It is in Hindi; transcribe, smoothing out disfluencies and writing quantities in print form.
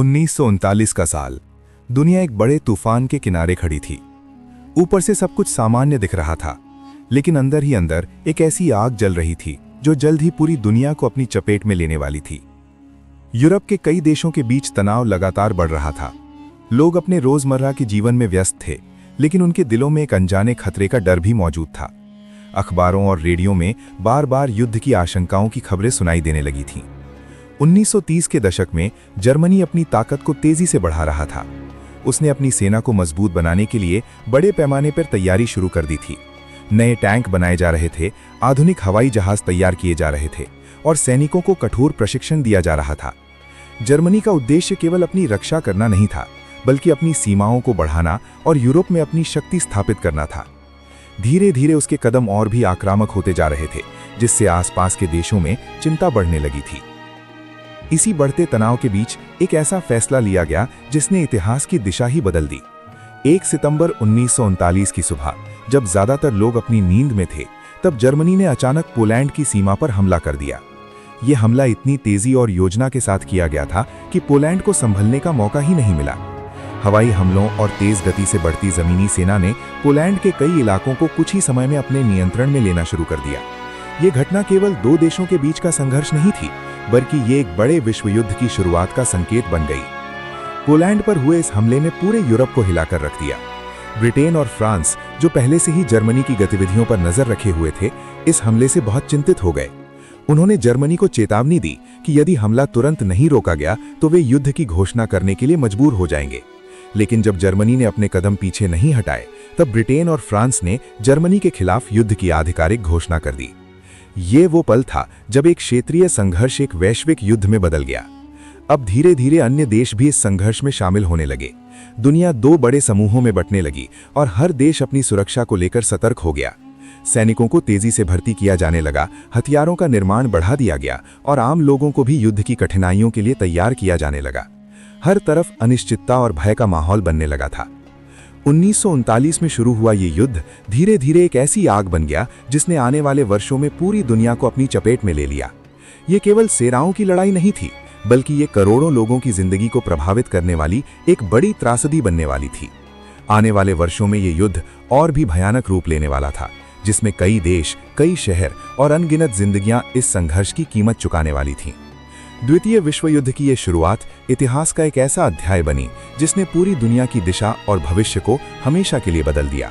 1939 का साल। दुनिया एक बड़े तूफान के किनारे खड़ी थी। ऊपर से सब कुछ सामान्य दिख रहा था, लेकिन अंदर ही अंदर एक ऐसी आग जल रही थी जो जल्द ही पूरी दुनिया को अपनी चपेट में लेने वाली थी। यूरोप के कई देशों के बीच तनाव लगातार बढ़ रहा था। लोग अपने रोजमर्रा के जीवन में व्यस्त थे, लेकिन उनके दिलों में एक अनजाने खतरे का डर भी मौजूद था। अखबारों और रेडियो में बार बार युद्ध की आशंकाओं की खबरें सुनाई देने लगी थीं। 1930 के दशक में जर्मनी अपनी ताकत को तेजी से बढ़ा रहा था। उसने अपनी सेना को मजबूत बनाने के लिए बड़े पैमाने पर तैयारी शुरू कर दी थी। नए टैंक बनाए जा रहे थे, आधुनिक हवाई जहाज तैयार किए जा रहे थे और सैनिकों को कठोर प्रशिक्षण दिया जा रहा था। जर्मनी का उद्देश्य केवल अपनी रक्षा करना नहीं था, बल्कि अपनी सीमाओं को बढ़ाना और यूरोप में अपनी शक्ति स्थापित करना था। धीरे धीरे उसके कदम और भी आक्रामक होते जा रहे थे, जिससे आसपास के देशों में चिंता बढ़ने लगी थी। इसी बढ़ते तनाव के बीच एक ऐसा फैसला लिया गया जिसने इतिहास की दिशा ही बदल दी। 1 सितंबर 1939 की सुबह, जब ज्यादातर लोग अपनी नींद में थे, तब जर्मनी ने अचानक पोलैंड की सीमा पर हमला कर दिया। यह हमला इतनी तेजी और योजना के साथ किया गया था कि पोलैंड को संभलने का मौका ही नहीं मिला। हवाई हमलों और तेज गति से बढ़ती जमीनी सेना ने पोलैंड के कई इलाकों को कुछ ही समय में अपने नियंत्रण में लेना शुरू कर दिया। ये घटना केवल दो देशों के बीच का संघर्ष नहीं थी, बल्कि ये एक बड़े विश्व युद्ध की शुरुआत का संकेत बन गई। पोलैंड पर हुए इस हमले ने पूरे यूरोप को हिलाकर रख दिया। ब्रिटेन और फ्रांस, जो पहले से ही जर्मनी की गतिविधियों पर नजर रखे हुए थे, इस हमले से बहुत चिंतित हो गए। उन्होंने जर्मनी को चेतावनी दी कि यदि हमला तुरंत नहीं रोका गया तो वे युद्ध की घोषणा करने के लिए मजबूर हो जाएंगे। लेकिन जब जर्मनी ने अपने कदम पीछे नहीं हटाए, तब ब्रिटेन और फ्रांस ने जर्मनी के खिलाफ युद्ध की आधिकारिक घोषणा कर दी। ये वो पल था जब एक क्षेत्रीय संघर्ष एक वैश्विक युद्ध में बदल गया। अब धीरे धीरे अन्य देश भी इस संघर्ष में शामिल होने लगे। दुनिया दो बड़े समूहों में बंटने लगी और हर देश अपनी सुरक्षा को लेकर सतर्क हो गया। सैनिकों को तेजी से भर्ती किया जाने लगा, हथियारों का निर्माण बढ़ा दिया गया और आम लोगों को भी युद्ध की कठिनाइयों के लिए तैयार किया जाने लगा। हर तरफ अनिश्चितता और भय का माहौल बनने लगा था। 1939 में शुरू हुआ ये युद्ध धीरे धीरे एक ऐसी आग बन गया जिसने आने वाले वर्षों में पूरी दुनिया को अपनी चपेट में ले लिया। ये केवल सेनाओं की लड़ाई नहीं थी, बल्कि ये करोड़ों लोगों की जिंदगी को प्रभावित करने वाली एक बड़ी त्रासदी बनने वाली थी। आने वाले वर्षों में ये युद्ध और भी भयानक रूप लेने वाला था, जिसमें कई देश, कई शहर और अनगिनत जिंदगियां इस संघर्ष की कीमत चुकाने वाली थीं। द्वितीय विश्व युद्ध की ये शुरुआत इतिहास का एक ऐसा अध्याय बनी जिसने पूरी दुनिया की दिशा और भविष्य को हमेशा के लिए बदल दिया।